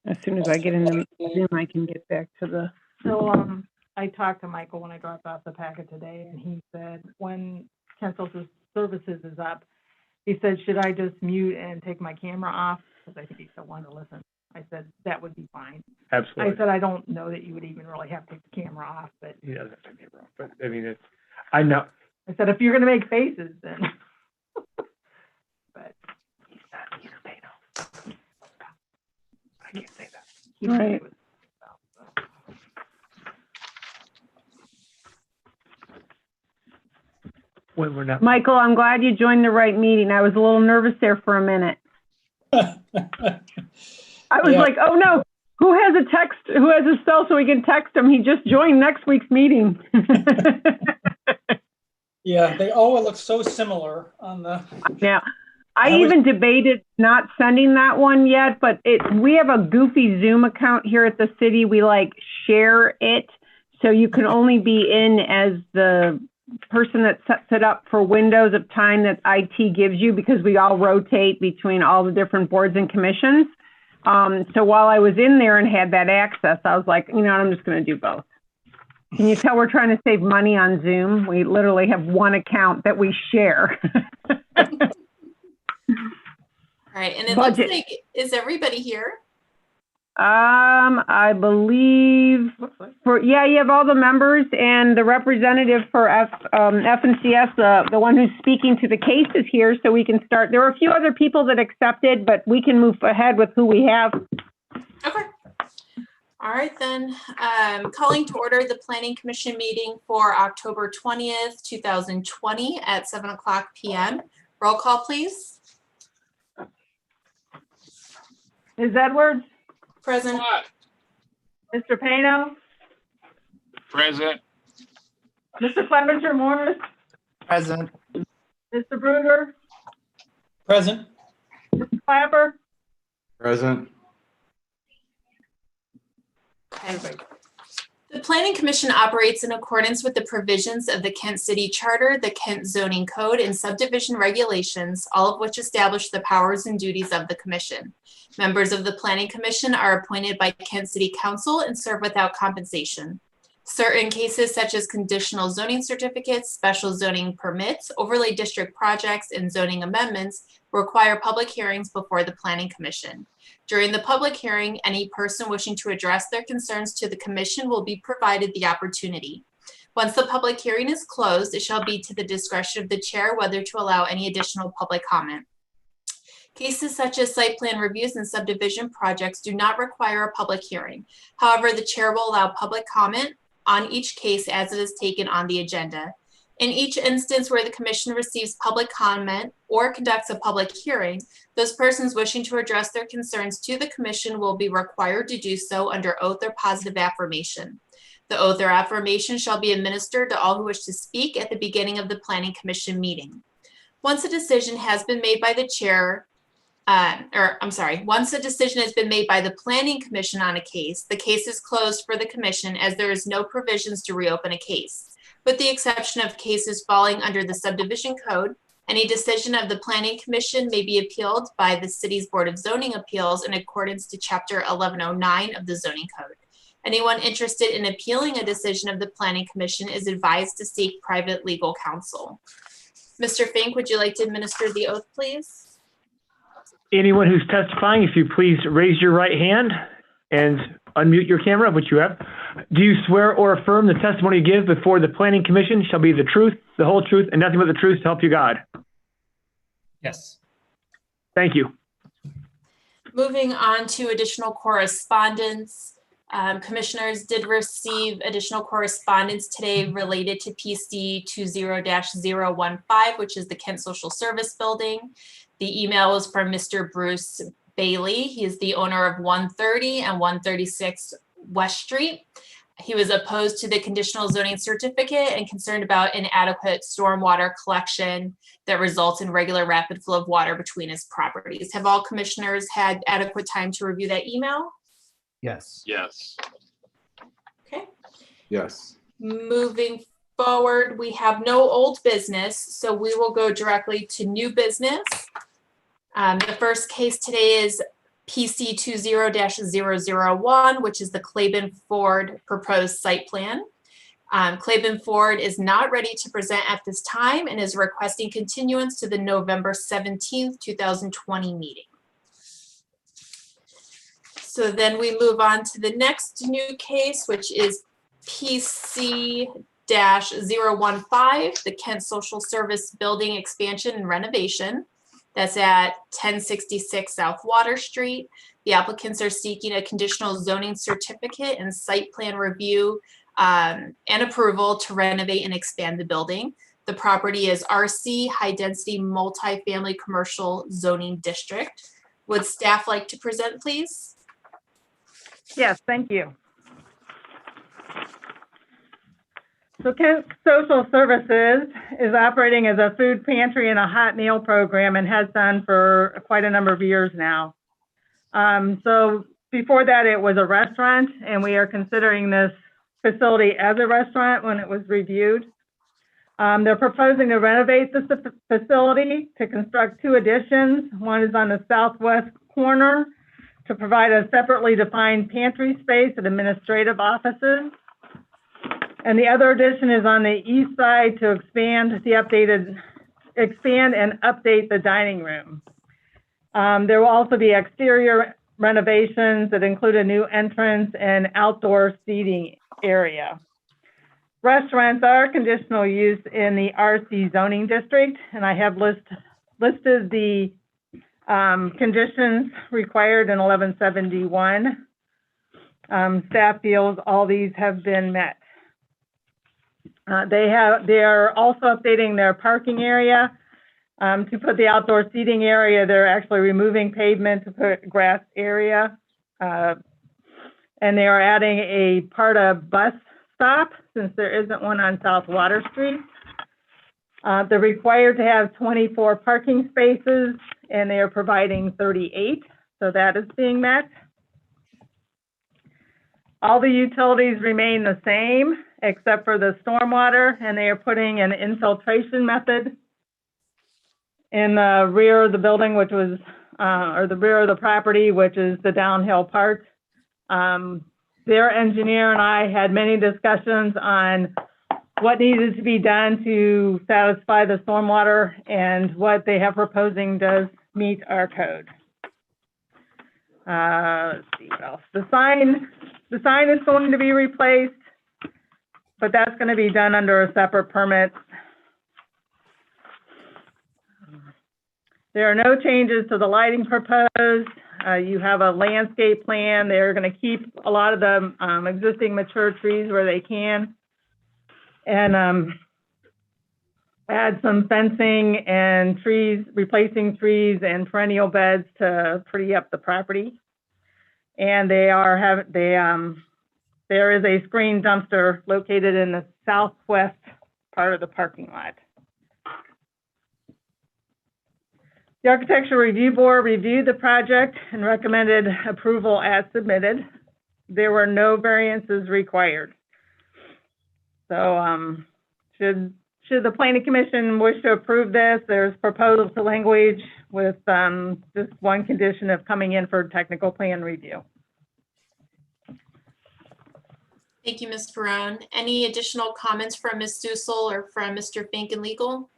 As soon as I get in the Zoom, I can get back to the. So, I talked to Michael when I dropped off the packet today, and he said when Kent Social Services is up, he said, should I just mute and take my camera off? Because I think he still wanted to listen. I said, that would be fine. Absolutely. I said, I don't know that you would even really have to take the camera off, but He doesn't have to get wrong, but I mean, it's, I know. I said, if you're gonna make faces, then. But He's not here, Pano. I can't say that. he Right. said it was- When we're not. Michael, I'm glad you joined the right meeting. I was a little nervous there for a minute. I was Yeah. like, oh no, who has a text, who has a cell so we can text him? He just joined next week's meeting. Yeah, they all look so similar on the, Yeah, I I was- even debated not sending that one yet, but we have a goofy Zoom account here at the city. We like share it. So you can only be in as the person that sets it up for windows of time that IT gives you, because we all rotate between all the different boards and commissions. So while I was in there and had that access, I was like, you know what, I'm just going to do both. Can you tell we're trying to save money on Zoom? We literally have one account that we share. All right, and it Budget. looks like, is everybody here? I believe you have all the members and the representative for FNCS, the one who's speaking to the case is here, so we can start. There were a few other people that accepted, but we can move ahead with who we have. Okay. All right, then, calling to order the Planning Commission meeting for October 20th, 2020 at 7:00 PM. Roll call, please. Ms. Edwards, Present. Mr. Pano, Present. Mr. Clevenger Morris, Present. Mr. Bruder, present. Mr. Clapper, Present. Okay. The Planning Commission operates in accordance with the provisions of the Kent City Charter, the Kent Zoning Code, and subdivision regulations, all of which establish the powers and duties of the commission. Members of the Planning Commission are appointed by Kent City Council and serve without compensation. Certain cases such as conditional zoning certificates, special zoning permits, overlay district projects, and zoning amendments require public hearings before the Planning Commission. During the public hearing, any person wishing to address their concerns to the commission will be provided the opportunity. Once the public hearing is closed, it shall be to the discretion of the chair whether to allow any additional public comment. Cases such as site plan reviews and subdivision projects do not require a public hearing. However, the chair will allow public comment on each case as it is taken on the agenda. In each instance where the commission receives public comment or conducts a public hearing, those persons wishing to address their concerns to the commission will be required to do so under oath or positive affirmation. The oath or affirmation shall be administered to all who wish to speak at the beginning of the Planning Commission meeting. Once a decision has been made by the chair, once a decision has been made by the Planning Commission on a case, the case is closed for the commission as there is no provisions to reopen a case. With the exception of cases falling under the subdivision code, any decision of the Planning Commission may be appealed by the city's Board of Zoning Appeals in accordance to Chapter 1109 of the Zoning Code. Anyone interested in appealing a decision of the Planning Commission is advised to seek private legal counsel. Mr. Fink, would you like to administer the oath, please? Anyone who's testifying, if you please raise your right hand and unmute your camera, which you have. Do you swear or affirm the testimony you give before the Planning Commission shall be the truth, the whole truth, and nothing but the truth to help you God? Yes. Thank you. Moving on to additional correspondence. Commissioners did receive additional correspondence today related to PC 20-015, which is the Kent Social Service Building. The email was from Mr. Bruce Bailey. He is the owner of 130 and 136 West Street. He was opposed to the conditional zoning certificate and concerned about inadequate stormwater collection that results in regular rapid flow of water between his properties. Have all commissioners had adequate time to review that email? Yes. Yes. Okay. Yes. Moving forward, we have no old business, so we will go directly to new business. The first case today is PC 20-001, which is the Claiborne Ford proposed site plan. Claiborne Ford is not ready to present at this time and is requesting continuance to the November 17th, 2020 meeting. So then we move on to the next new case, which is PC-015, the Kent Social Service Building Expansion and Renovation. That's at 1066 South Water Street. The applicants are seeking a conditional zoning certificate and site plan review and approval to renovate and expand the building. The property is RC, High Density Multifamily Commercial Zoning District. Would staff like to present, please? Yes, thank you. So Kent Social Services is operating as a food pantry and a hot meal program and has done for quite a number of years now. So before that, it was a restaurant, and we are considering this facility as a restaurant when it was reviewed. They're proposing to renovate the facility to construct 2 additions. One is on the southwest corner to provide a separately defined pantry space and administrative offices. And the other addition is on the east side to expand and update the dining room. There will also be exterior renovations that include a new entrance and outdoor seating area. Restaurants are conditional use in the RC zoning district, and I have listed the conditions required in 1171. Staff feels all these have been met. They are also updating their parking area. To put the outdoor seating area, they're actually removing pavement to put grass area. And they are adding a PARTA bus stop since there isn't one on South Water Street. They're required to have 24 parking spaces, and they are providing 38, so that is being met. All the utilities remain the same except for the stormwater, and they are putting an infiltration method in the rear of the building, which was, or the rear of the property, which is the downhill part. Their engineer and I had many discussions on what needed to be done to satisfy the stormwater, and what they have proposing does meet our code. Let's see what else. The sign is going to be replaced, but that's going to be done under a separate permit. There are no changes to the lighting proposed. You have a landscape plan. They're going to keep a lot of the existing mature trees where they can, and add some fencing and trees, replacing trees and perennial beds to pretty up the property. And there is a screen dumpster located in the southwest part of the parking lot. The Architecture Review Board reviewed the project and recommended approval as submitted. There were no variances required. So should the Planning Commission wish to approve this, there's proposals to language with just one condition of coming in for technical plan review. Thank you, Ms. Barone. Any additional comments from Ms. Dussel or from Mr. Fink in legal?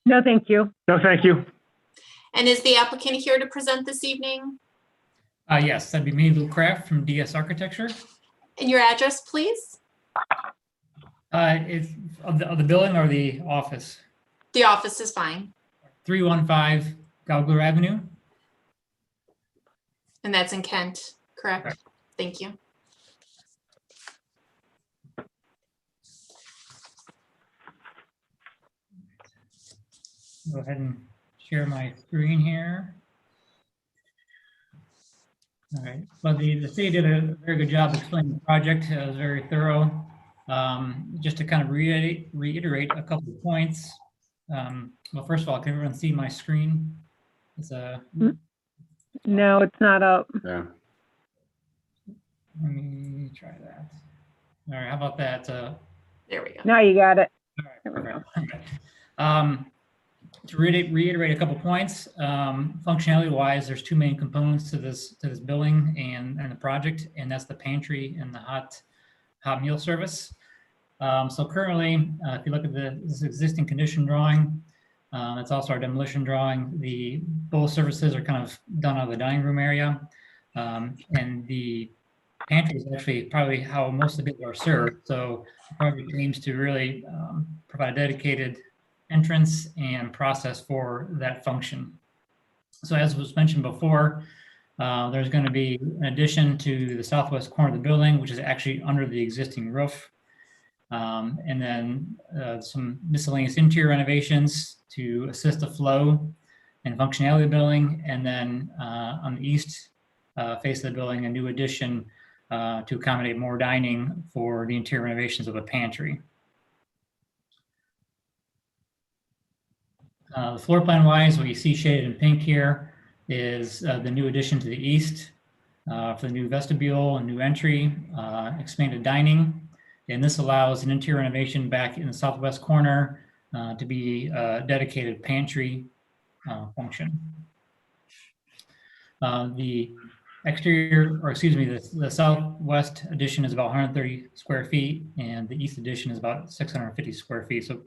No, thank you. No, thank you. And is the applicant here to present this evening? Yes, that'd be me, Lou Kraft from DS Architecture. And your address, please? It's of the building or the office? The office is fine. 315 Gowgler Avenue. And that's in Kent, correct? Correct. Thank you. Go ahead and share my screen here. All right. Well, the city did a very good job explaining the project. It was very thorough. Just to kind of reiterate a couple of points. Well, first of all, can everyone see my screen? It's No, it's not up. Yeah. Let me try that. All right, how about that? There we go. Now you got it. All right, There we go. perfect. To reiterate a couple points, functionality wise, there's two main components to this building and the project, and that's the pantry and the hot meal service. So currently, if you look at this existing condition drawing, that's also our demolition drawing. Both services are kind of done out of the dining room area, and the pantry is actually probably how most of the people are served. So the project aims to really provide a dedicated entrance and process for that function. So as was mentioned before, there's going to be an addition to the southwest corner of the building, which is actually under the existing roof. And then some miscellaneous interior renovations to assist the flow and functionality of the building. And then on the east face of the building, a new addition to accommodate more dining for the interior renovations of the pantry. The floor plan wise, what you see shaded in pink here is the new addition to the east for the new vestibule and new entry, expanded dining. And this allows an interior renovation back in the southwest corner to be a dedicated pantry function. The exterior, or excuse me, the southwest addition is about 130 square feet and the east addition is about 650 square feet. So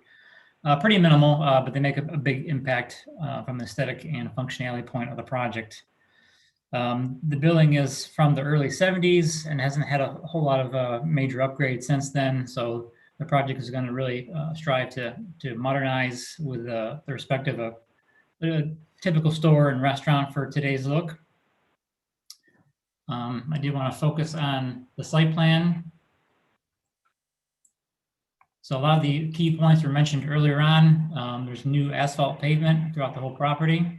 pretty minimal, but they make a big impact from the aesthetic and functionality point of the project. The building is from the early 70s and hasn't had a whole lot of major upgrades since then. So the project is going to really strive to modernize with the respect of a typical store and restaurant for today's look. I do want to focus on the site plan. So a lot of the key points were mentioned earlier on. There's new asphalt pavement throughout the whole property.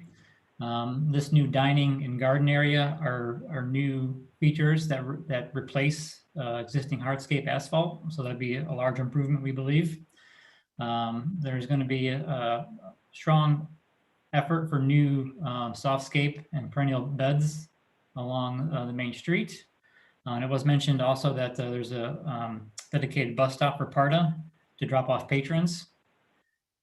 This new dining and garden area are new features that replace existing hardscape asphalt. So that'd be a large improvement, we believe. There's going to be a strong effort for new softscape and perennial beds along the main street. And it was mentioned also that there's a dedicated bus stop for PARTA to drop off patrons.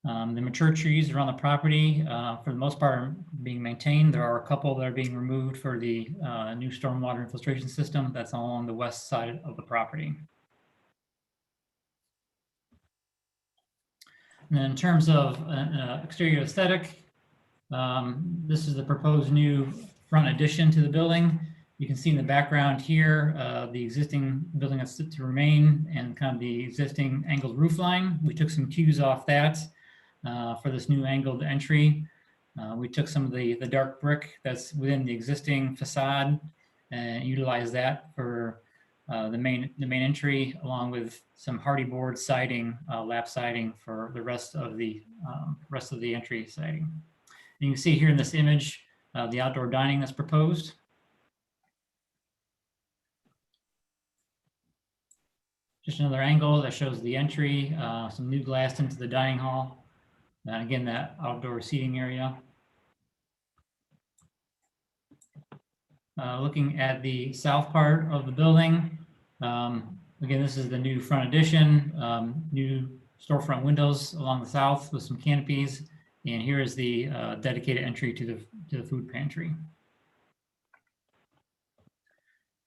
The mature trees around the property, for the most part, are being maintained. There are a couple that are being removed for the new stormwater infiltration system that's along the west side of the property. And then in terms of exterior aesthetic, this is the proposed new front addition to the building. You can see in the background here, the existing building that's to remain and kind of the existing angled roof line. We took some cues off that for this new angled entry. We took some of the dark brick that's within the existing facade and utilized that for the main entry, along with some hardy board siding, lap siding for the rest of the entry siding. And you can see here in this image the outdoor dining that's proposed. Just another angle that shows the entry, some new glass into the dining hall. And again, that outdoor seating area. Looking at the south part of the building, again, this is the new front addition, new storefront windows along the south with some canopies. And here is the dedicated entry to the food pantry.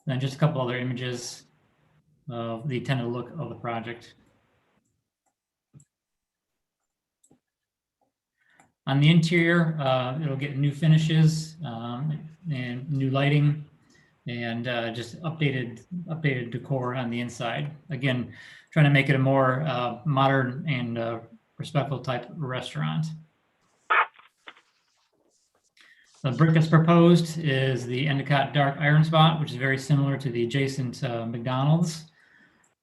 Then just a couple other images of the intended look of the project. On the interior, it'll get new finishes and new lighting and just updated decor on the inside. Again, trying to make it a more modern and respectful type restaurant. The brick that's proposed is the Endicott Dark Iron Spot, which is very similar to the adjacent McDonald's.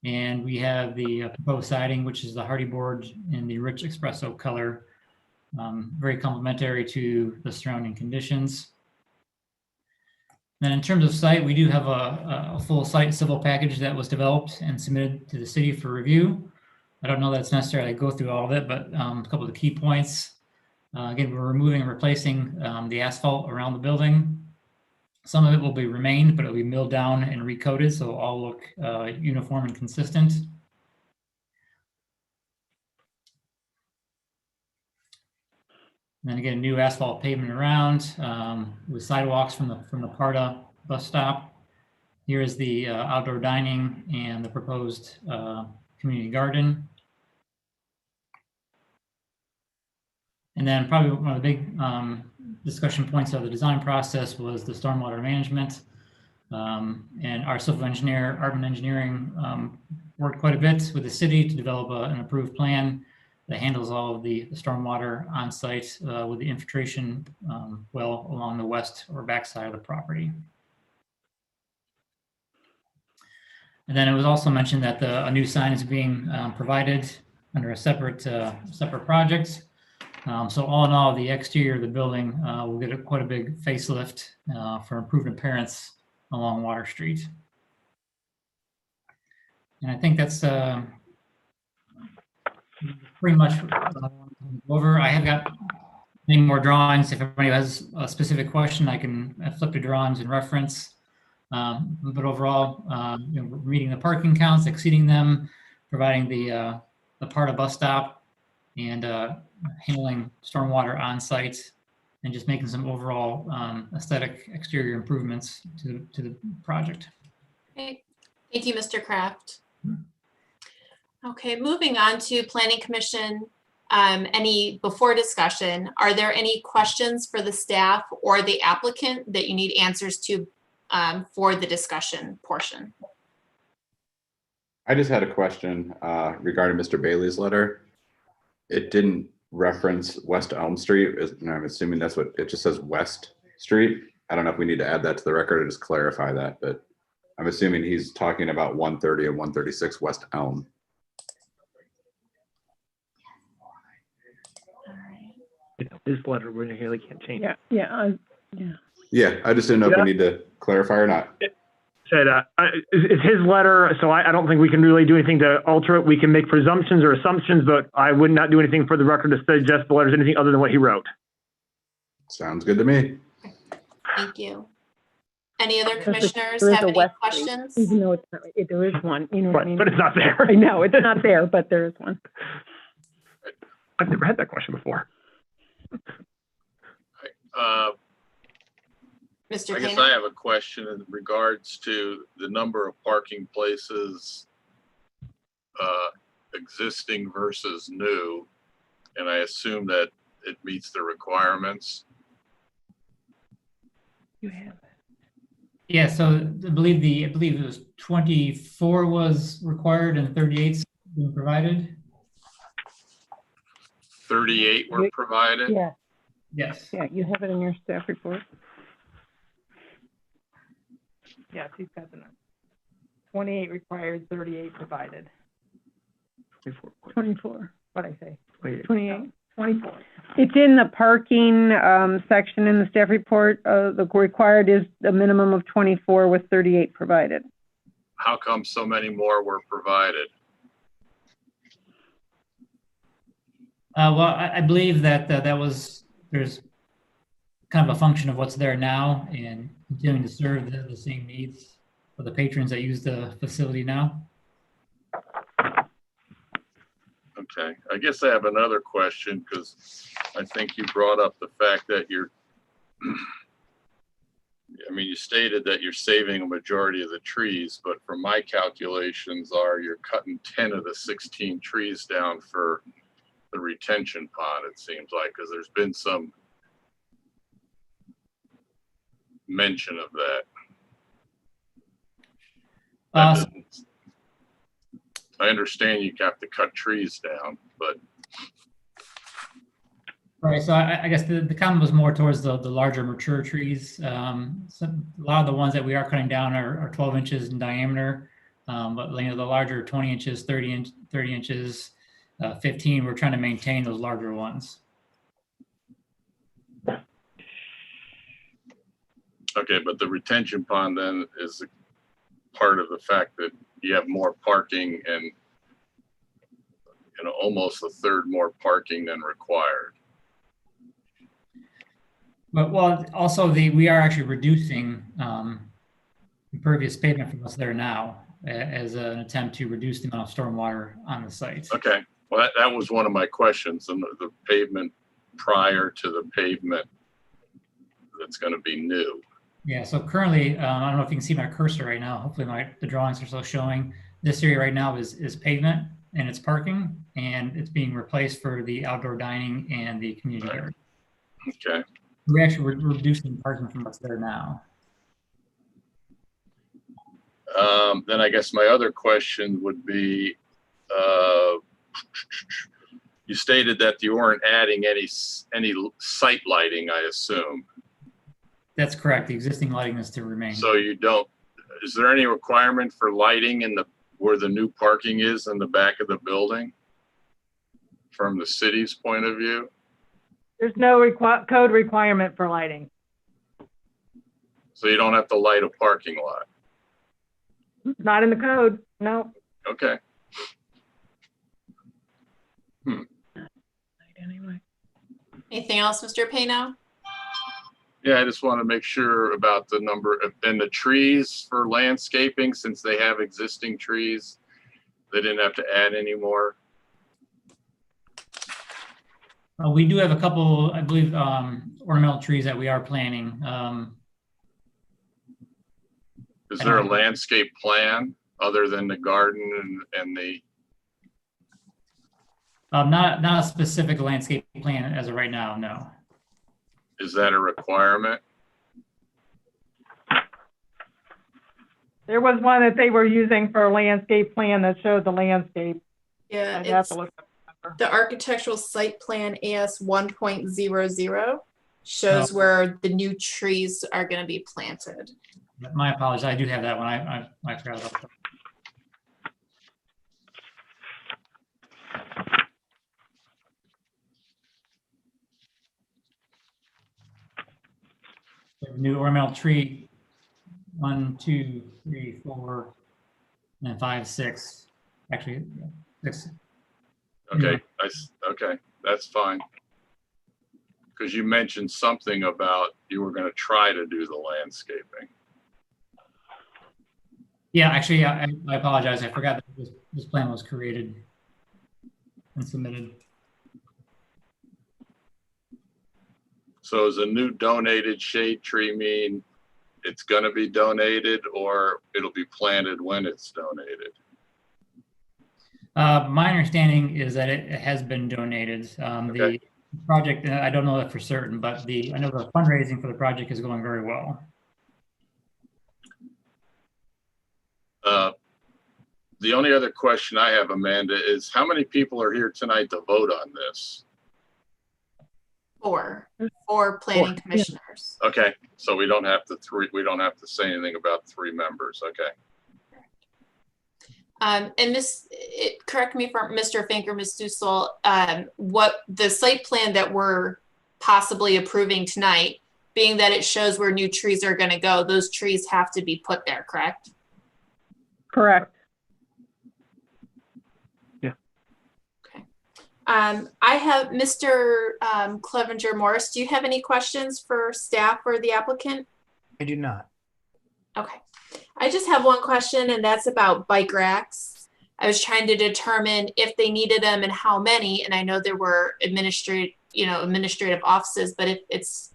And we have the proposed siding, which is the hardy board in the rich espresso color, very complementary to the surrounding conditions. Then in terms of site, we do have a full site civil package that was developed and submitted to the city for review. I don't know that it's necessary to go through all of it, but a couple of the key points. Again, we're removing and replacing the asphalt around the building. Some of it will be remained, but it'll be milled down and recoated, so it'll all look uniform and consistent. And then again, new asphalt pavement around with sidewalks from the Parda bus stop. Here is the outdoor dining and the proposed community garden. And then probably one of the big discussion points of the design process was the stormwater management. And our civil engineer, Arbin Engineering, worked quite a bit with the city to develop an approved plan that handles all of the stormwater on site with the infiltration well along the west or back side of the property. And then it was also mentioned that a new sign is being provided under a separate project. So all in all, the exterior of the building will get quite a big facelift for improved appearance along Water Street. And I think that's pretty much what I want to go over. I have got many more drawings. If everybody has a specific question, I can flip the drawings and reference. But overall, you know, we're meeting the parking counts, exceeding them, providing the Parda bus stop, and handling stormwater on site, and just making some overall aesthetic exterior improvements to the project. Okay, thank you, Mr. Kraft. Okay, moving on to Planning Commission. Before discussion, are there any questions for the staff or the applicant that you need answers to for the discussion portion? I just had a question regarding Mr. Bailey's letter. It didn't reference West Elm Street. I'm assuming that's what it just says, West Street. I don't know if we need to add that to the record or just clarify that, but I'm assuming he's talking about 130 and 136 West Elm. This letter, we really can't change. Yeah. Yeah, I just didn't know if we need to clarify or not. Said it's his letter, so I don't think we can really do anything to alter it. We can make presumptions or assumptions, but I would not do anything for the record to suggest the letter's anything other than what he wrote. Sounds good to me. Thank you. Any other Because commissioners there is have a any West Street, questions? Even though it's not, there is one, you know what I mean? But it's not there. I know, it's not there, but there is one. I've never had that question before. Mr. I guess Painter? I have a question in regards to the number of parking places existing versus new, and I assume that it meets the requirements. You have it. Yeah, so I believe it was 24 was required and 38's been provided. 38 were provided. Yeah, Yes. yeah, you have it in your staff report. Yes, he's got the number. 28 required, 38 provided. 24. What'd I say? 28. 24. It's in the parking section in the staff report. The required is a minimum of 24 with 38 provided. How come so many more were provided? Well, I believe that there's kind of a function of what's there now and continuing to serve the same needs for the patrons that use the facility now. Okay, I guess I have another question because I think you brought up the fact that you stated that you're saving a majority of the trees, but from my calculations you're cutting 10 of the 16 trees down for the retention pond, it seems like, because there's been some mention of that. I understand you have to cut trees down, but. Right, so I guess the comment was more towards the larger mature trees. So a lot of the ones that we are cutting down are 12 inches in diameter, but the larger 20 inches, 30 inches, 15, we're trying to maintain those larger ones. Okay, but the retention pond then is part of the fact that you have more parking and almost a third more parking than required. But also we are actually reducing impervious pavement from what's there now as an attempt to reduce the amount of stormwater on the site. Okay, well that was one of my questions, and the pavement prior to the pavement that's going to be new? Yeah, so currently, I don't know if you can see my cursor right now. Hopefully the drawings are still showing. This area right now is pavement and it's parking, and it's being replaced for the outdoor dining and the community area. Okay. We're actually reducing parking from what's there now. Then I guess my other question would be, you stated that you weren't adding any site lighting, I assume. That's correct. The existing lighting is to remain. So you don't, is there any requirement for lighting in where the new parking is in the back of the building? From the city's point of view? There's no code requirement for lighting. So you don't have to light a parking lot? Not in the code, no. Okay. Anyway. Anything else, Mr. Payno? Yeah, I just want to make sure about the number and the trees for landscaping, since they have existing trees. They didn't have to add any more. We do have a couple, I believe, ornamental trees that we are planting. Is there a landscape plan other than the garden and the? Not a specific landscape plan as of right now, no. Is that a requirement? There was one that they were using for a landscape plan that showed the landscape. Yeah, I'd have it's to look. the architectural site plan AS 1.00 shows where the new trees are going to be planted. My apologies, I do have that one. I forgot about that. New ornamental tree, 1, 2, 3, 4, and 5, 6. Actually, 6. Okay, okay, that's fine. Because you mentioned something about you were going to try to do the landscaping. Yeah, actually, I apologize. I forgot that this plan was created and submitted. So does a new donated shade tree mean it's going to be donated, or it'll be planted when it's donated? My understanding is that it has been donated. Okay. The project, I don't know that for certain, but I know the fundraising for the project is going very well. The only other question I have, Amanda, is how many people are here tonight to vote on this? Four planning commissioners. Okay, so we don't have to say anything about 3 members. Okay. And correct me if I'm Mr. Fink or Ms. Dussel, what the site plan that we're possibly approving tonight, being that it shows where new trees are going to go, those trees have to be put there, correct? Correct. Yeah. Okay. I have Mr. Clevenger Morris. Do you have any questions for staff or the applicant? I do not. Okay. I just have one question, and that's about bike racks. I was trying to determine if they needed them and how many, and I know there were administrative offices, but if it's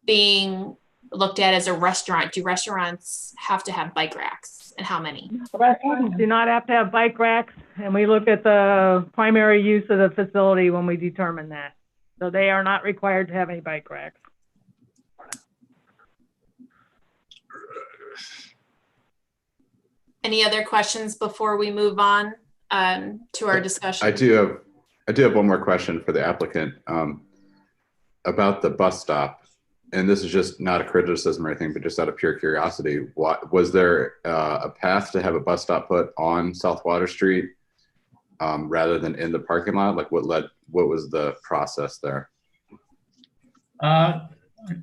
being looked at as a restaurant, do restaurants have to have bike racks, and how many? Restaurants do not have to have bike racks, and we look at the primary use of the facility when we determine that. So they are not required to have any bike racks. Any other questions before we move on to our discussion? I do have one more question for the applicant about the bus stop. And this is just not a criticism or anything, but just out of pure curiosity. Was there a path to have a bus stop put on South Water Street rather than in the parking lot? Like what was the process there?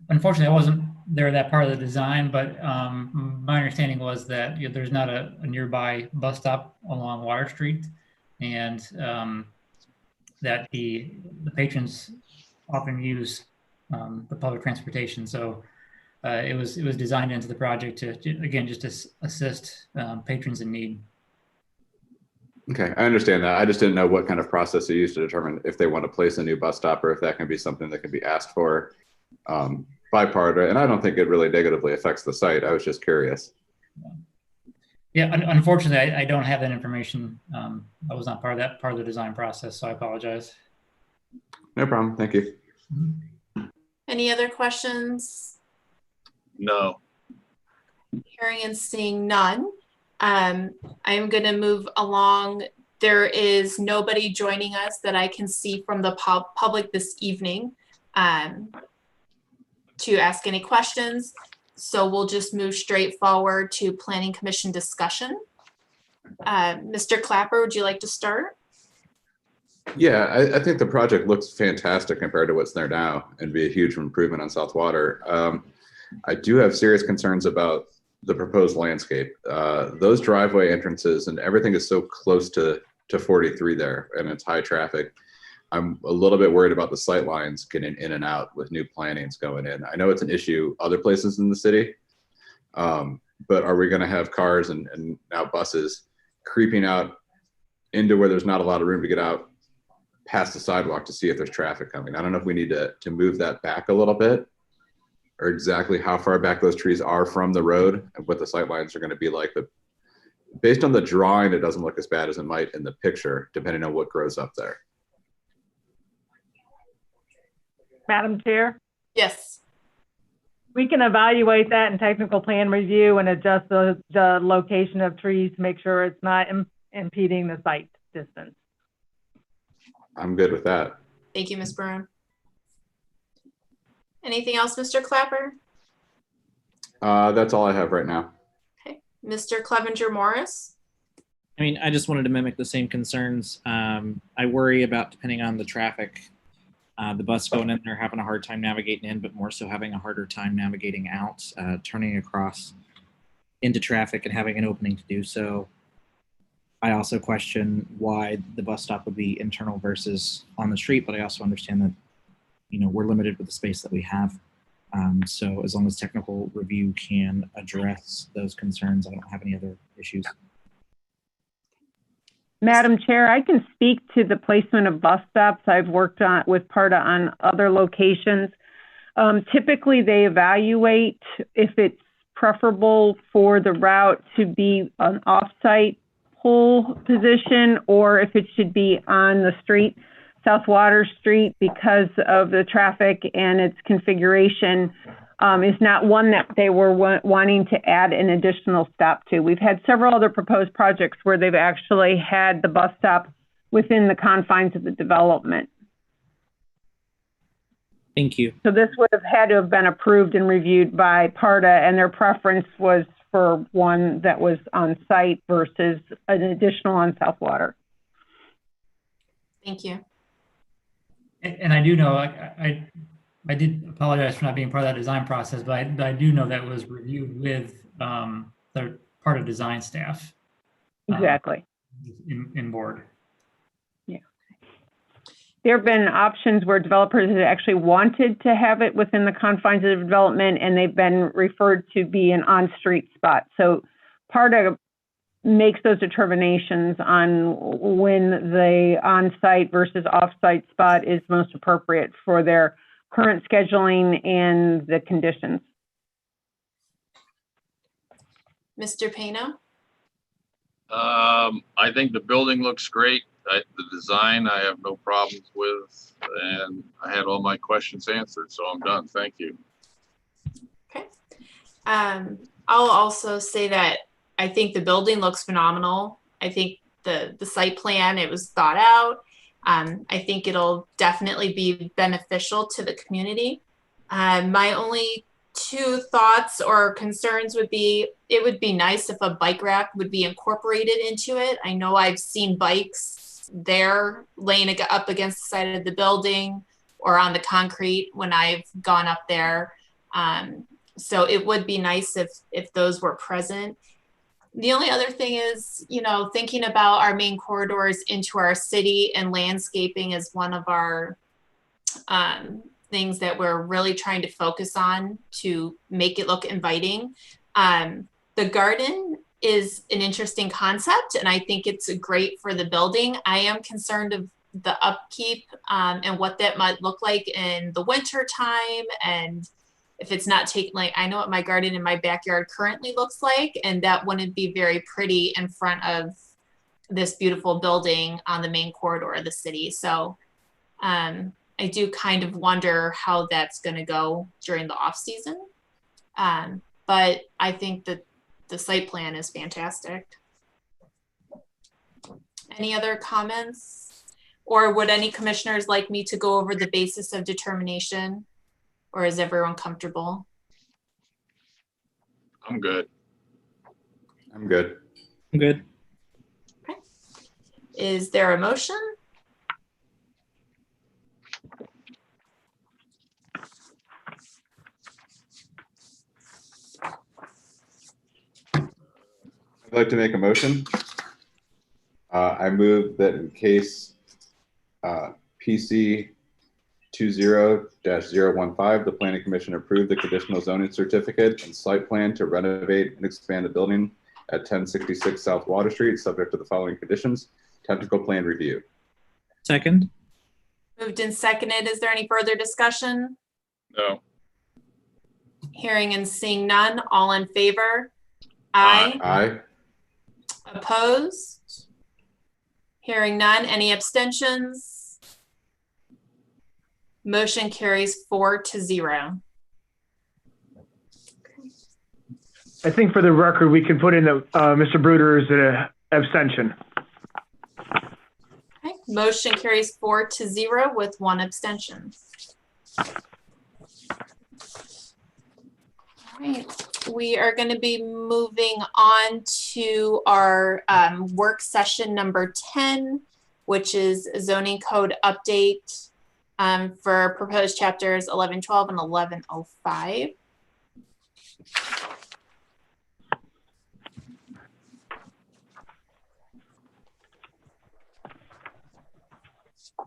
Unfortunately, I wasn't there that part of the design, but my understanding was that there's not a nearby bus stop along Water Street, and that the patrons often use the public transportation. So it was designed into the project to again just to assist patrons in need. Okay, I understand that. I just didn't know what kind of process they use to determine if they want to place a new bus stop or if that can be something that can be asked for by PARTA. And I don't think it really negatively affects the site. I was just curious. Yeah, unfortunately, I don't have that information. I was not part of the design process, so I apologize. No problem. Thank you. Any other questions? No. Hearing and seeing none, I'm going to move along. There is nobody joining us that I can see from the public this evening to ask any questions. So we'll just move straight forward to Planning Commission discussion. Mr. Clapper, would you like to start? Yeah, I think the project looks fantastic compared to what's there now and be a huge improvement on South Water. I do have serious concerns about the proposed landscape. Those driveway entrances and everything is so close to 43 there, and it's high traffic. I'm a little bit worried about the sight lines getting in and out with new plantings going in. I know it's an issue other places in the city, but are we going to have cars and now buses creeping out into where there's not a lot of room to get out past the sidewalk to see if there's traffic coming? I don't know if we need to move that back a little bit, or exactly how far back those trees are from the road and what the sight lines are going to be like. But based on the drawing, it doesn't look as bad as it might in the picture, depending on what grows up there. Madam Chair, Yes. we can evaluate that in technical plan review and adjust the location of trees to make sure it's not impeding the site distance. I'm good with that. Thank you, Ms. Brown. Anything else, Mr. Clapper? That's all I have right now. Okay. Mr. Clevenger Morris? I mean, I just wanted to mimic the same concerns. I worry about, depending on the traffic, the bus going in there having a hard time navigating in, but more so having a harder time navigating out, turning across into traffic and having an opening to do so. I also question why the bus stop would be internal versus on the street, but I also understand that, you know, we're limited with the space that we have. So as long as technical review can address those concerns, I don't have any other issues. Madam Chair, I can speak to the placement of bus stops. I've worked with PARTA on other locations. Typically, they evaluate if it's preferable for the route to be an off-site pull position or if it should be on the street, South Water Street, because of the traffic and its configuration. Is not one that they were wanting to add an additional stop to. We've had several other proposed projects where they've actually had the bus stop within the confines of the development. Thank you. So this would have had to have been approved and reviewed by PARTA, and their preference was for one that was on site versus an additional on South Water. Thank you. And I do know, I did apologize for not being part of that design process, but I do know that was reviewed with the part of design staff. Exactly. In board. Yeah. There have been options where developers have actually wanted to have it within the confines of the development, and they've been referred to be an on-street spot. So PARTA makes those determinations on when the on-site versus off-site spot is most appropriate for their current scheduling and the conditions. Mr. Pano? I think the building looks great. The design I have no problems with, and I had all my questions answered, so I'm done. Thank you. Okay. I'll also say that I think the building looks phenomenal. I think the site plan, it was thought out. I think it'll definitely be beneficial to the community. My only two thoughts or concerns would be, it would be nice if a bike rack would be incorporated into it. I know I've seen bikes there laying up against the side of the building or on the concrete when I've gone up there. So it would be nice if those were present. The only other thing is, you know, thinking about our main corridors into our city, and landscaping is one of our things that we're really trying to focus on to make it look inviting. The garden is an interesting concept, and I think it's great for the building. I am concerned of the upkeep and what that might look like in the winter time, and if it's not taken, like I know what my garden in my backyard currently looks like, and that wouldn't be very pretty in front of this beautiful building on the main corridor of the city. So I do kind of wonder how that's going to go during the off season. But I think that the site plan is fantastic. Any other comments? Or would any commissioners like me to go over the basis of determination? Or is everyone comfortable? I'm good. I'm good. I'm good. Okay. Is there a motion? I'd like to make a motion. I move that in case PC 20-015, the Planning Commission approved the conditional zoning certificate and site plan to renovate and expand the building at 1066 South Water Street, subject to the following conditions. Technical plan review. Second. Moved and seconded. Is there any further discussion? No. Hearing and seeing none. All in favor? Aye. Aye. Opposed? Hearing none. Any abstentions? Motion carries 4-0. I think for the record, we can put in that Mr. Bruder is an abstention. Okay. Motion carries 4-0 with 1 abstention. All right. We are going to be moving on to our work session number 10, which is zoning code update for proposed chapters 1112 and 1105.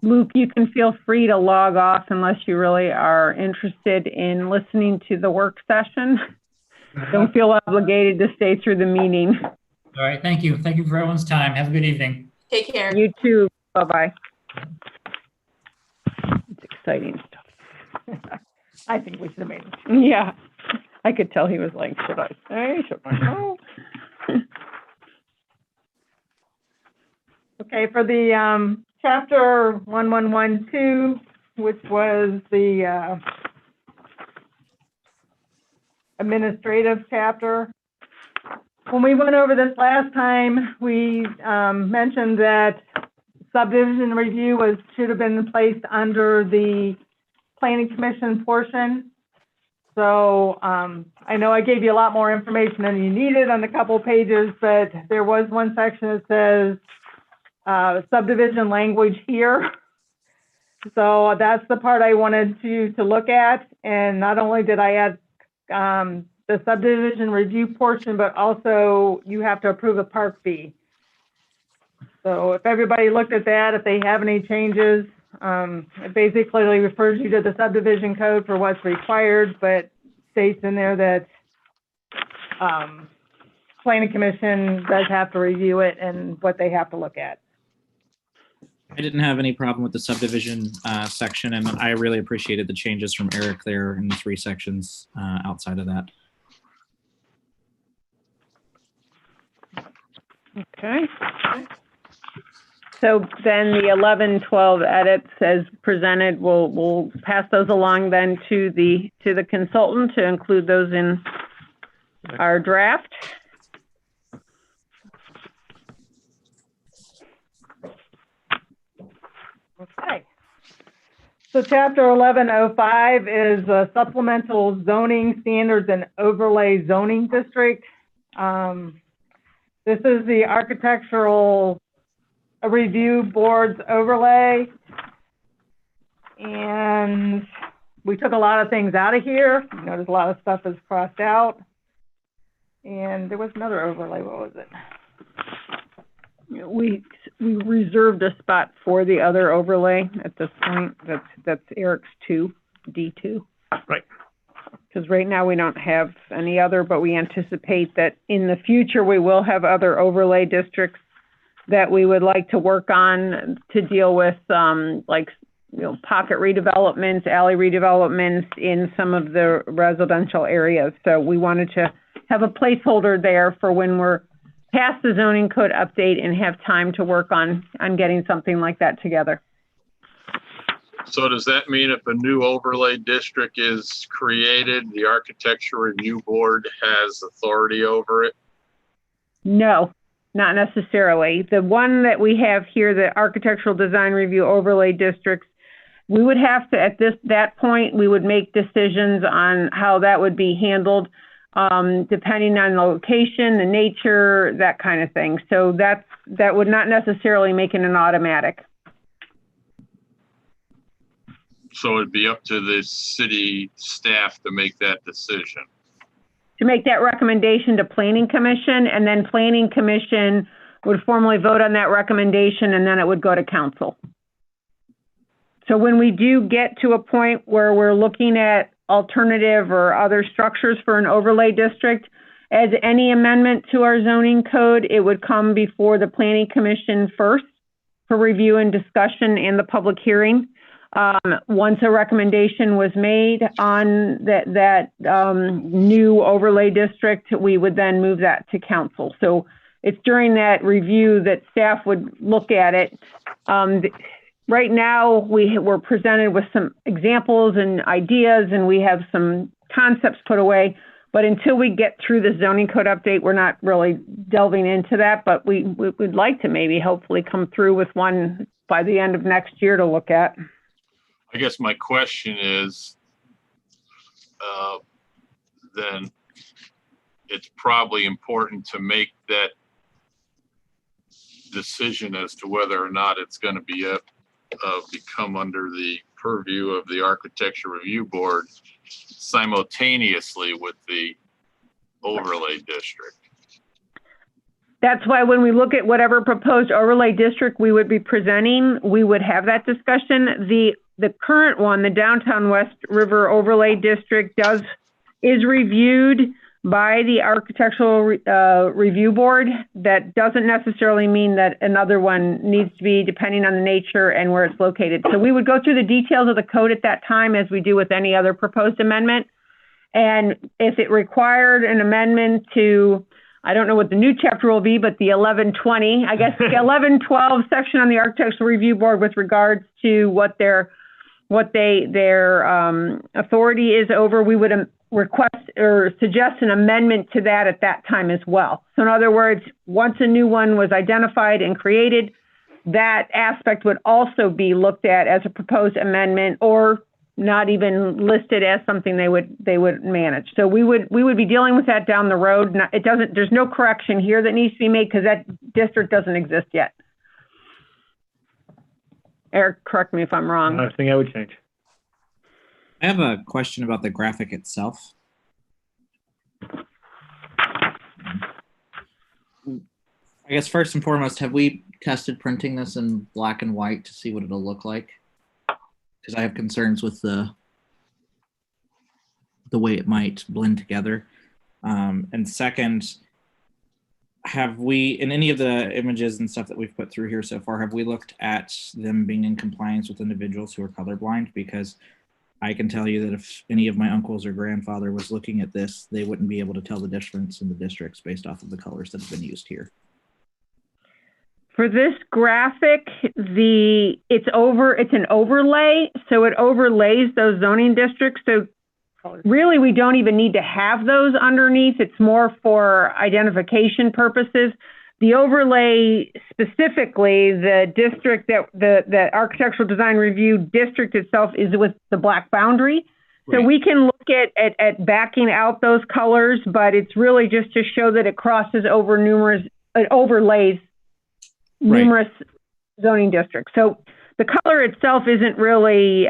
Luke, you can feel free to log off unless you really are interested in listening to the work session. Don't feel obligated to stay through the meeting. All right, thank you. Thank you for everyone's time. Have a good evening. Take care. You too. Bye-bye. It's exciting stuff. I think we should have made it. Yeah. I could tell he was like, should I say? Should I go? Okay, for the chapter 1112, which was the administrative chapter. When we went over this last time, we mentioned that subdivision review should have been placed under the Planning Commission portion. So I know I gave you a lot more information than you needed on a couple pages, but there was one section that says subdivision language here. So that's the part I wanted you to look at. And not only did I add the subdivision review portion, but also you have to approve a park fee. So if everybody looked at that, if they have any changes, it basically refers you to the subdivision code for what's required, but states in there that Planning Commission does have to review it and what they have to look at. I didn't have any problem with the subdivision section, and I really appreciated the changes from Eric there in the 3 sections outside of that. Okay. So then the 1112 edits as presented, we'll pass those along then to the consultant to include those in our draft. Okay. So chapter 1105 is supplemental zoning standards and overlay zoning district. This is the architectural review board's overlay. And we took a lot of things out of here. You notice a lot of stuff is crossed out. And there was another overlay. What was it? We reserved a spot for the other overlay at this point. That's Eric's D2. Right. because right now we don't have any other, but we anticipate that in the future we will have other overlay districts that we would like to work on to deal with, like, pocket redevelopments, alley redevelopments in some of the residential areas. So we wanted to have a placeholder there for when we're past the zoning code update and have time to work on getting something like that together. So does that mean if a new overlay district is created, the Architecture Review Board has authority over it? No, not necessarily. The one that we have here, the Architectural Design Review Overlay Districts, we would have to, at that point, we would make decisions on how that would be handled, depending on the location, the nature, that kind of thing. So that would not necessarily make it an automatic. So it'd be up to the city staff to make that decision. To make that recommendation to Planning Commission, and then Planning Commission would formally vote on that recommendation, and then it would go to council. So when we do get to a point where we're looking at alternative or other structures for an overlay district, as any amendment to our zoning code, it would come before the Planning Commission first for review and discussion and the public hearing. Once a recommendation was made on that new overlay district, we would then move that to council. So it's during that review that staff would look at it. Right now, we're presented with some examples and ideas, and we have some concepts put away. But until we get through the zoning code update, we're not really delving into that. But we would like to maybe hopefully come through with one by the end of next year to look at. I guess my question is, then it's probably important to make that decision as to whether or not it's going to be become under the purview of the Architecture Review Board simultaneously with the overlay district. That's why when we look at whatever proposed overlay district we would be presenting, we would have that discussion. The current one, the Downtown West River Overlay District, is reviewed by the Architectural Review Board. That doesn't necessarily mean that another one needs to be, depending on the nature and where it's located. So we would go through the details of the code at that time, as we do with any other proposed amendment. And if it required an amendment to, I don't know what the new chapter will be, but the 1120, I guess the 1112 section on the Architectural Review Board with regards to what their authority is over, we would request or suggest an amendment to that at that time as well. So in other words, once a new one was identified and created, that aspect would also be looked at as a proposed amendment, or not even listed as something they would manage. So we would be dealing with that down the road. There's no correction here that needs to be made because that district doesn't exist yet. Eric, correct me if I'm wrong. Nothing I would change. I have a question about the graphic itself. I guess first and foremost, have we tested printing this in black and white to see what it'll look like? Because I have concerns with the way it might blend together. And second, have we, in any of the images and stuff that we've put through here so far, have we looked at them being in compliance with individuals who are colorblind? Because I can tell you that if any of my uncles or grandfather was looking at this, they wouldn't be able to tell the difference in the districts based off of the colors that have been used here. For this graphic, it's an overlay, so it overlays those zoning districts. So really, we don't even need to have those underneath. It's more for identification purposes. The overlay, specifically, the district the Architectural Design Review District itself is with the black boundary. So we can look at backing out those colors, but it's really just to show that it crosses over overlays numerous zoning districts. So the color itself isn't really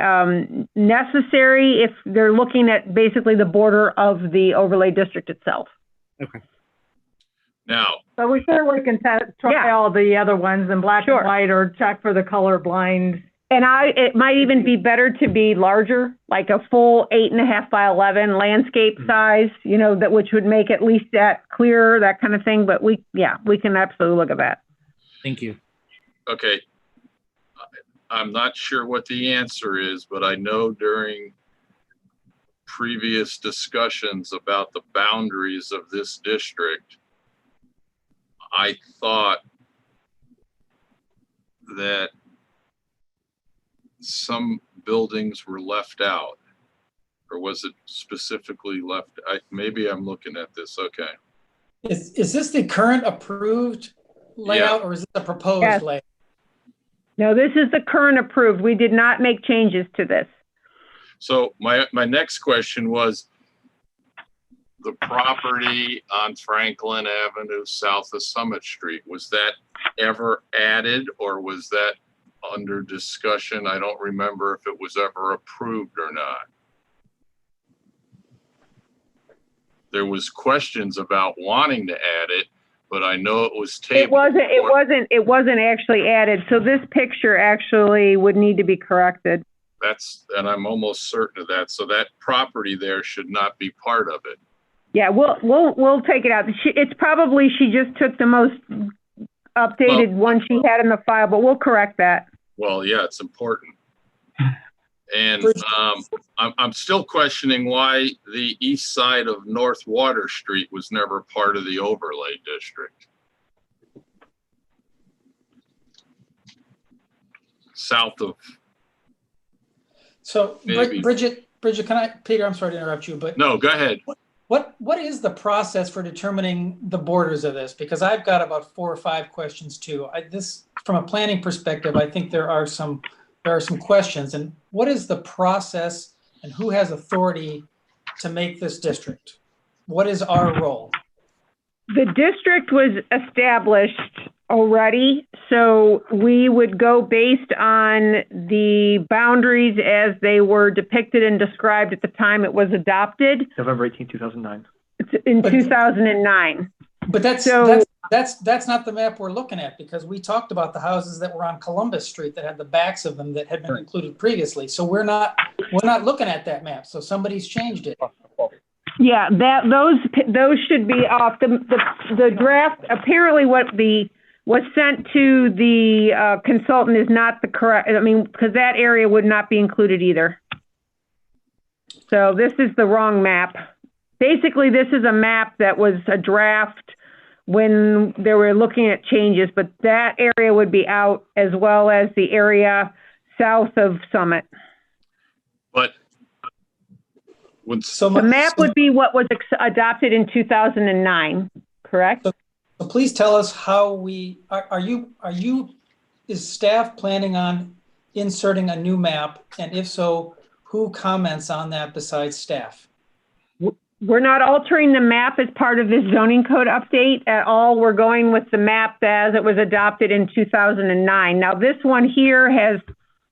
necessary if they're looking at basically the border of the overlay district itself. Okay. Now, So we certainly can try all the other ones in black Sure. and white, or check for the color blind And it might even be better to be larger, like a full 8.5 by 11 landscape size, which would make at least that clearer, that kind of thing. But we can absolutely look at that. Thank you. Okay. I'm not sure what the answer is, but I know during previous discussions about the boundaries of this district, I thought that some buildings were left out, or was it specifically left? Maybe I'm looking at this. Okay. Is this the current approved layout, or is this a proposed layout? No, this is the current approved. We did not make changes to this. So my next question was, the property on Franklin Avenue south of Summit Street, was that ever added, or was that under discussion? I don't remember if it was ever approved or not. There was questions about wanting to add it, but I know it was tabled. It wasn't actually added. So this picture actually would need to be corrected. And I'm almost certain of that. So that property there should not be part of it. Yeah, we'll take it out. It's probably she just took the most updated one she had in the file, but we'll correct that. Well, yeah, it's important. And I'm still questioning why the east side of North Water Street was never part of the overlay district. South of. So, maybe. Bridget, Peter, I'm sorry to interrupt you, but. No, go ahead. What is the process for determining the borders of this? Because I've got about 4 or 5 questions too. From a planning perspective, I think there are some questions. And what is the process, and who has authority to make this district? What is our role? The district was established already, so we would go based on the boundaries as they were depicted and described at the time it was adopted. November 18, 2009. In 2009. But that's not the map we're looking at, because we talked about the houses that were on Columbus Street that had the backs of them that had been included previously. So we're not looking at that map. So somebody's changed it. Yeah, those should be off. The draft, apparently what's sent to the consultant is not the correct, because that area would not be included either. So this is the wrong map. Basically, this is a map that was a draft when they were looking at changes, but that area would be out, as well as the area south of Summit. But the map would be what was adopted in 2009, correct? So please tell us how is staff planning on inserting a new map? And if so, who comments on that besides staff? We're not altering the map as part of this zoning code update at all. We're going with the map as it was adopted in 2009. Now, this one here has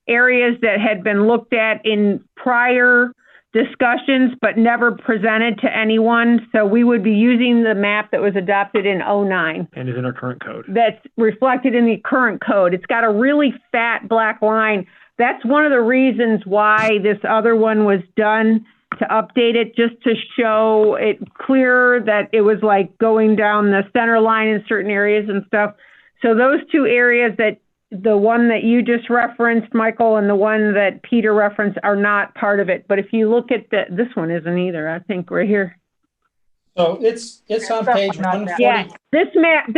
areas that had been looked at in prior discussions, but never presented to anyone. So we would be using the map that was adopted in 2009. And is in our current code. That's reflected in the current code. It's got a really fat black line. That's one of the reasons why this other one was done, to update it, just to show it clearer that it was like going down the center line in certain areas and stuff. So those two areas, that the one that you just referenced, Michael, and the one that Peter referenced, are not part of it. But if you look at this one isn't either, I think, right here. So it's on page 140. Yeah, this map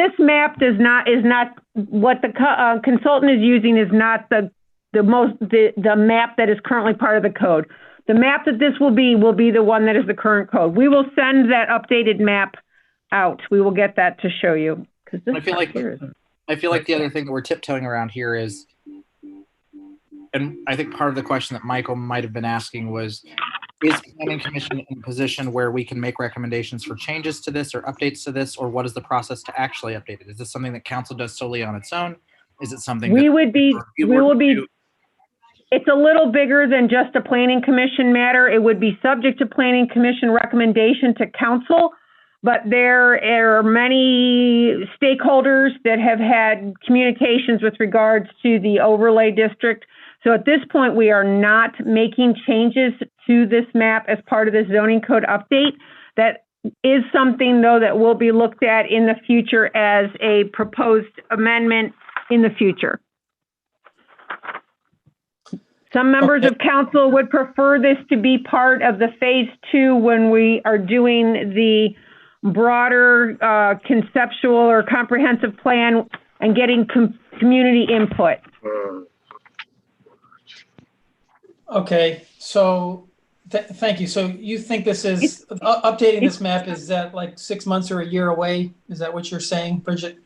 is not what the consultant is using, is not the map that is currently part of the code. The map that this will be the one that is the current code. We will send that updated map out. We will get that to show you. I feel like the other thing that we're tiptoeing around here is, and I think part of the question that Michael might have been asking was, is the Planning Commission in a position where we can make recommendations for changes to this or updates to this, or what is the process to actually update it? Is this something that council does solely on its own? Is it something we will be? It's a little bigger than just a Planning Commission matter. It would be subject to Planning Commission recommendation to council, but there are many stakeholders that have had communications with regards to the overlay district. So at this point, we are not making changes to this map as part of the zoning code update. That is something, though, that will be looked at in the future as a proposed amendment in the future. Some members of council would prefer this to be part of the phase 2 when we are doing the broader conceptual or comprehensive plan and getting community input. Okay, so thank you. So you think this is, updating this map, is that like 6 months or a year away? Is that what you're saying, Bridget?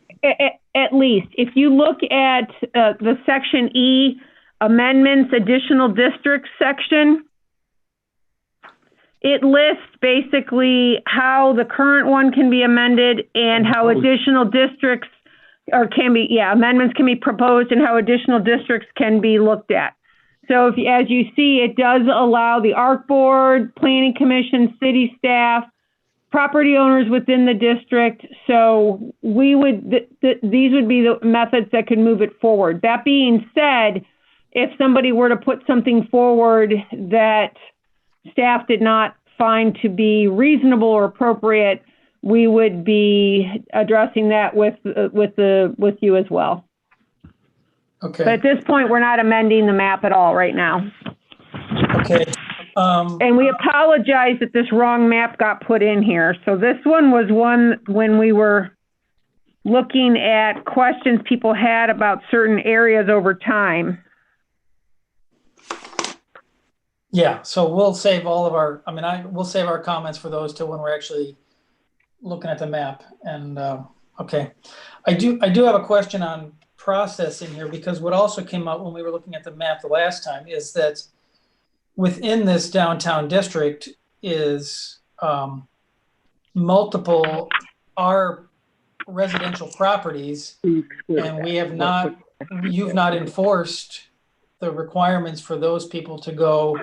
At least. If you look at the section E, amendments, additional districts section, it lists basically how the current one can be amended and how additional districts amendments can be proposed and how additional districts can be looked at. So if, as you see, it does allow the ARC board, planning commission, city staff, property owners within the district. So we would, these would be the methods that could move it forward. That being said, if somebody were to put something forward that staff did not find to be reasonable or appropriate, we would be addressing that with you as well. Okay. But at this point, we're not amending the map at all right now. Okay. And we apologize that this wrong map got put in here. So this one was one when we were looking at questions people had about certain areas over time. Yeah, so we'll save all of our, we'll save our comments for those till when we're actually looking at the map. And, okay. I do have a question on process in here, because what also came up when we were looking at the map the last time is that within this downtown district is multiple residential properties, and you've not enforced the requirements for those people to go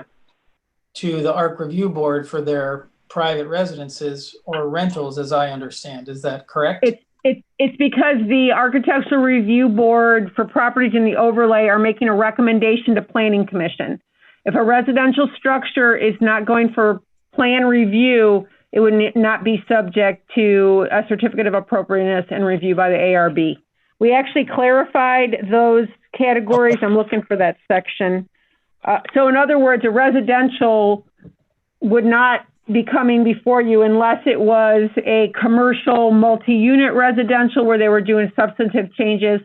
to the ARC review board for their private residences or rentals, as I understand. Is that correct? It's because the architectural review board for properties in the overlay are making a recommendation to planning commission. If a residential structure is not going for plan review, it would not be subject to a certificate of appropriateness and review by the ARB. We actually clarified those categories. I'm looking for that section. So in other words, a residential would not be coming before you unless it was a commercial multi-unit residential where they were doing substantive changes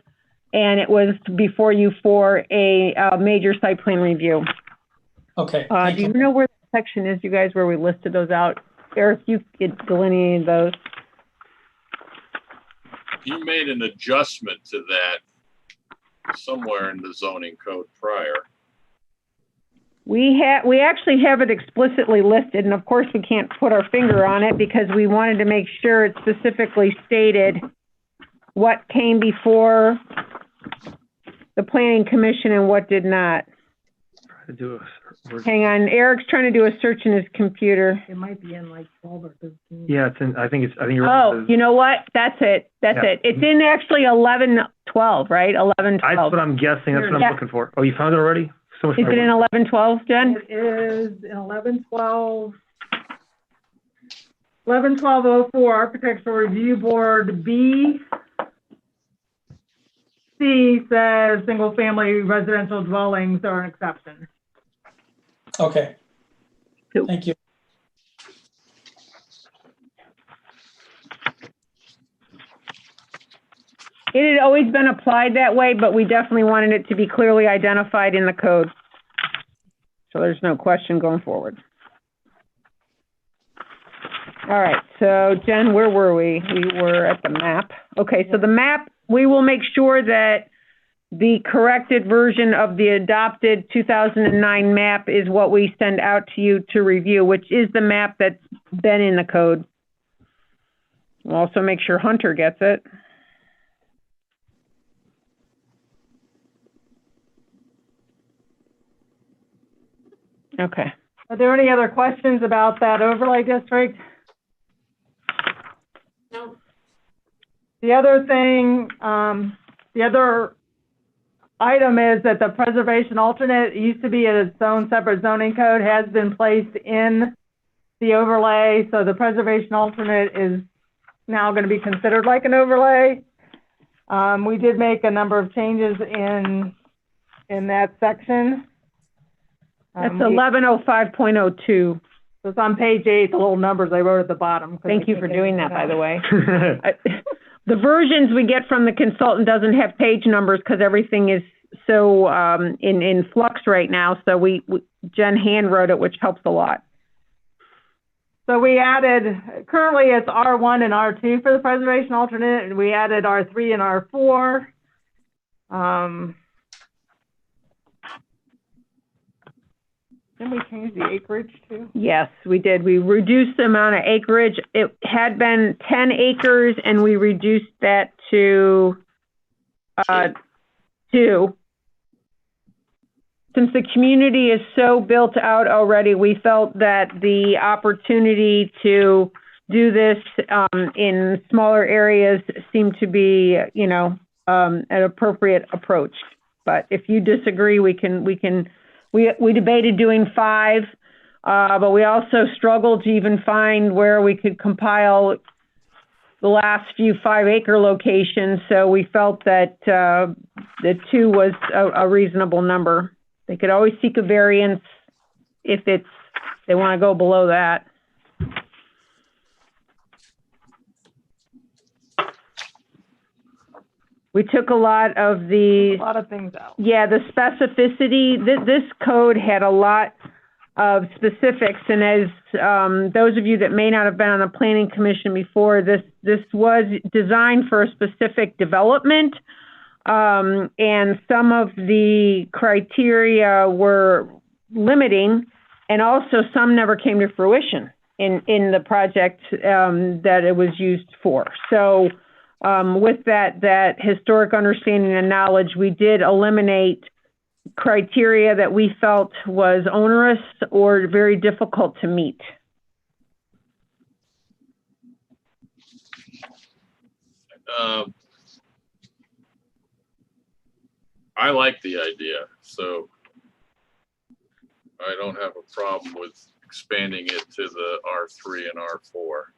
and it was before you for a major site plan review. Okay. Do you know where the section is, you guys, where we listed those out? Eric, you delineated those. You made an adjustment to that somewhere in the zoning code prior. We actually have it explicitly listed, and of course we can't put our finger on it because we wanted to make sure it specifically stated what came before the planning commission and what did not. Hang on, Eric's trying to do a search in his computer. It might be in like 12 or 13. Yeah, I think you're right. You know what? That's it. It's in actually 1112, right? 1112. That's what I'm guessing. That's what I'm looking for. Oh, you found it already? So is it in 1112, Jen? It is in 1112. 111204, Architectural Review Board B. C says single-family residential dwellings are an exception. Okay. Thank you. It had always been applied that way, but we definitely wanted it to be clearly identified in the code. So there's no question going forward. All right, so Jen, where were we? We were at the map. Okay, so the map, we will make sure that the corrected version of the adopted 2009 map is what we send out to you to review, which is the map that's been in the code. We'll also make sure Hunter gets it. Okay. Are there any other questions about that overlay district? No. The other thing, the other item is that the preservation alternate used to be its own separate zoning code, has been placed in the overlay, so the preservation alternate is now going to be considered like an overlay. We did make a number of changes in that section. That's 1105.02. So it's on page 8, the little numbers I wrote at the bottom. Thank you for doing that, by the way. The versions we get from the consultant doesn't have page numbers because everything is so in flux right now. So Jen hand wrote it, which helps a lot. So we added, currently it's R1 and R2 for the preservation alternate, and we added R3 and R4. Didn't we change the acreage too? Yes, we did. We reduced the amount of acreage. It had been 10 acres, and we reduced that to 2. Since the community is so built out already, we felt that the opportunity to do this in smaller areas seemed to be, an appropriate approach. But if you disagree, we debated doing 5, but we also struggled to even find where we could compile the last few 5-acre locations. So we felt that the 2 was a reasonable number. They could always seek a variance if they want to go below that. We took a lot of things out. Yeah, the specificity. This code had a lot of specifics, and as those of you that may not have been on the Planning Commission before, this was designed for a specific development. And some of the criteria were limiting, and also some never came to fruition in the project that it was used for. So with that historic understanding and knowledge, we did eliminate criteria that we felt was onerous or very difficult to meet. I like the idea, so I don't have a problem with expanding it to the R3 and R4.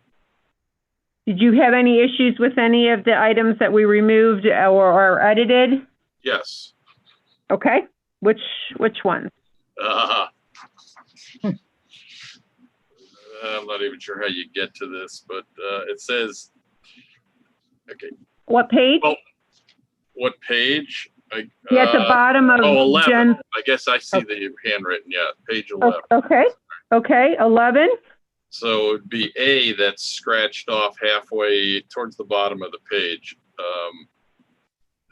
Did you have any issues with any of the items that we removed or edited? Yes. Okay. Which ones? I'm not even sure how you get to this, but it says, okay. What page? Well, what page? At the bottom of 11. Jen. I guess I see the handwritten, yeah, page 11. Okay, 11. So it'd be A that's scratched off halfway towards the bottom of the page.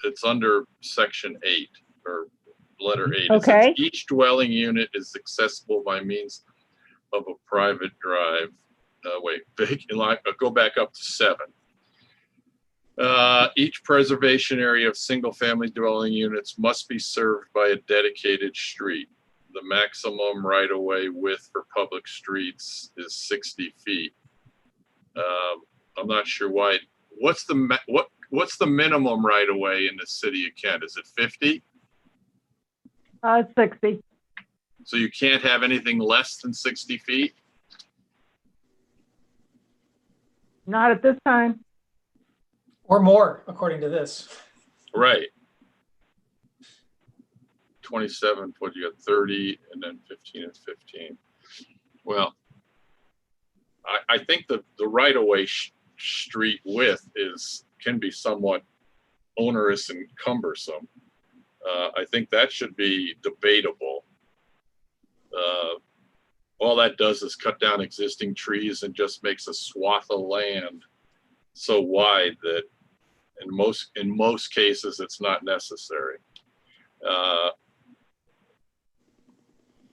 It's under section 8 or letter 8. It says, each dwelling unit is accessible by means of a private drive. Go back up to 7. Each preservation area of single-family dwelling units must be served by a dedicated street. The maximum right-of-way width for public streets is 60 feet. I'm not sure why. What's the minimum right-of-way in the city of Kent? Is it 50? It's 60. So you can't have anything less than 60 feet? Not at this time. Or more, according to this. Right. 27, what you got 30 and then 15 and 15. Well, I think the right-of-way street width can be somewhat onerous and cumbersome. I think that should be debatable. All that does is cut down existing trees and just makes a swath of land so wide that in most cases it's not necessary.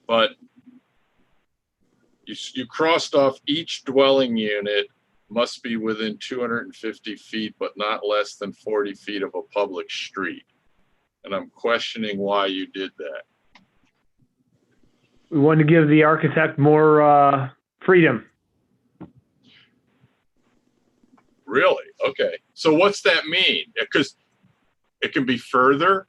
But you crossed off each dwelling unit must be within 250 feet, but not less than 40 feet of a public street. And I'm questioning why you did that. We wanted to give the architect more freedom. Really? Okay. So what's that mean? Because it can be further.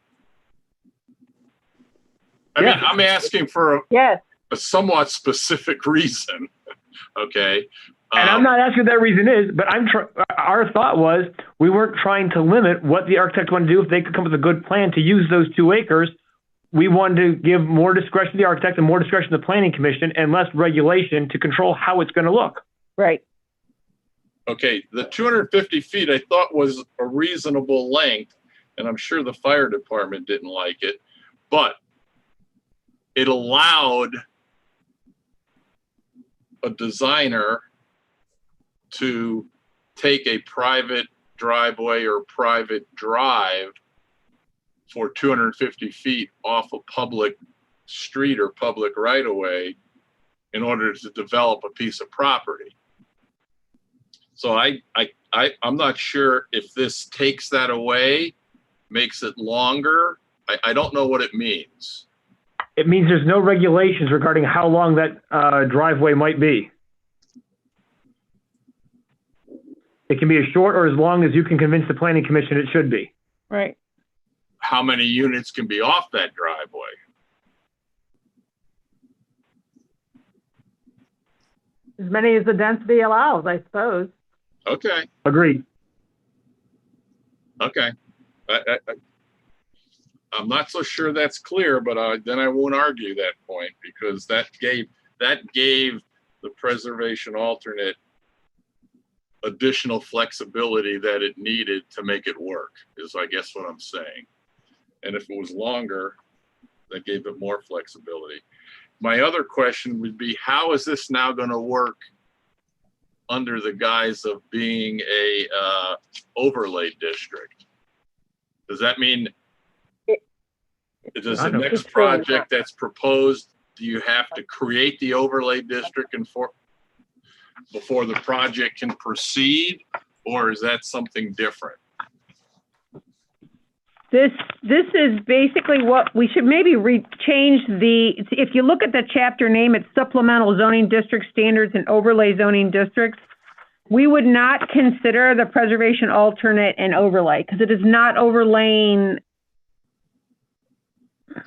I mean, Yeah. I'm asking for Yes. a somewhat specific reason, okay? And I'm not asking what that reason is, but our thought was we weren't trying to limit what the architect wanted to do. If they could come up with a good plan to use those 2 acres, we wanted to give more discretion to the architect and more discretion to the planning commission and less regulation to control how it's going to look. Right. Okay, the 250 feet I thought was a reasonable length, and I'm sure the fire department didn't like it, but it allowed a designer to take a private driveway or private drive for 250 feet off a public street or public right of way in order to develop a piece of property. So I'm not sure if this takes that away, makes it longer. I don't know what it means. It means there's no regulations regarding how long that driveway might be. It can be as short or as long as you can convince the planning commission it should be. Right. How many units can be off that driveway? As many as the density allows, I suppose. Okay, Agreed. okay. I'm not so sure that's clear, but then I won't argue that point because that gave the preservation alternate additional flexibility that it needed to make it work, is I guess what I'm saying. And if it was longer, that gave it more flexibility. My other question would be, how is this now going to work under the guise of being a overlay district? Does that mean, does the next project that's proposed, do you have to create the overlay district before the project can proceed, or is that something different? This is basically what we should maybe change if you look at the chapter name, it's Supplemental Zoning District Standards and Overlay Zoning Districts. We would not consider the preservation alternate an overlay because it is not overlaying.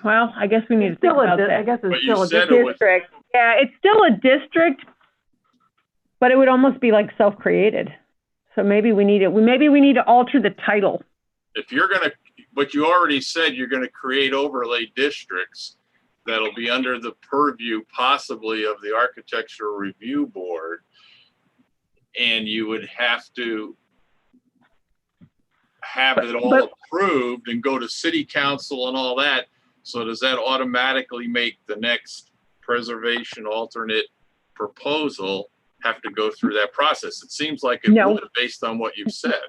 Well, I guess we need to think about that. I guess it's But still you a said it was, District. Yeah, it's still a district, but it would almost be like self-created. So maybe we need to alter the title. if you're gonna, but you already said you're gonna create overlay districts that'll be under the purview possibly of the Architectural Review Board. And you would have to have it all approved and go to city council and all that. So does that automatically make the next preservation alternate proposal have to go through that process? It seems like it No. would, based on what you've said.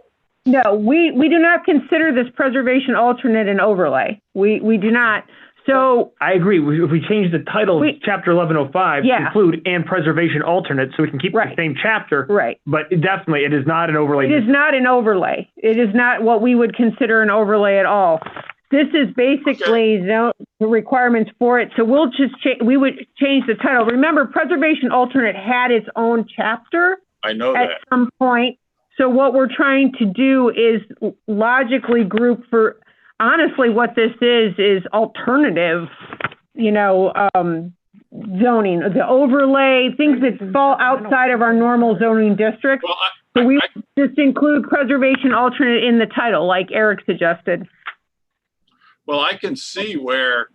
No, we do not consider this preservation alternate an overlay. We do not. So I agree. If we change the title of Chapter 1105 to Yeah. include and preservation alternate, so we can keep Right. the same chapter. right. But definitely, it is not an overlay. It is not an overlay. It is not what we would consider an overlay at all. This is basically the requirements for it. So we'll just we would change the title. Remember, preservation alternate had its own chapter I know at that. some point. So what we're trying to do is logically group for, honestly, what this is alternative, zoning, the overlay, things that fall outside of our normal zoning district. Well, So we just include preservation alternate in the title, like Eric suggested. well, I can see where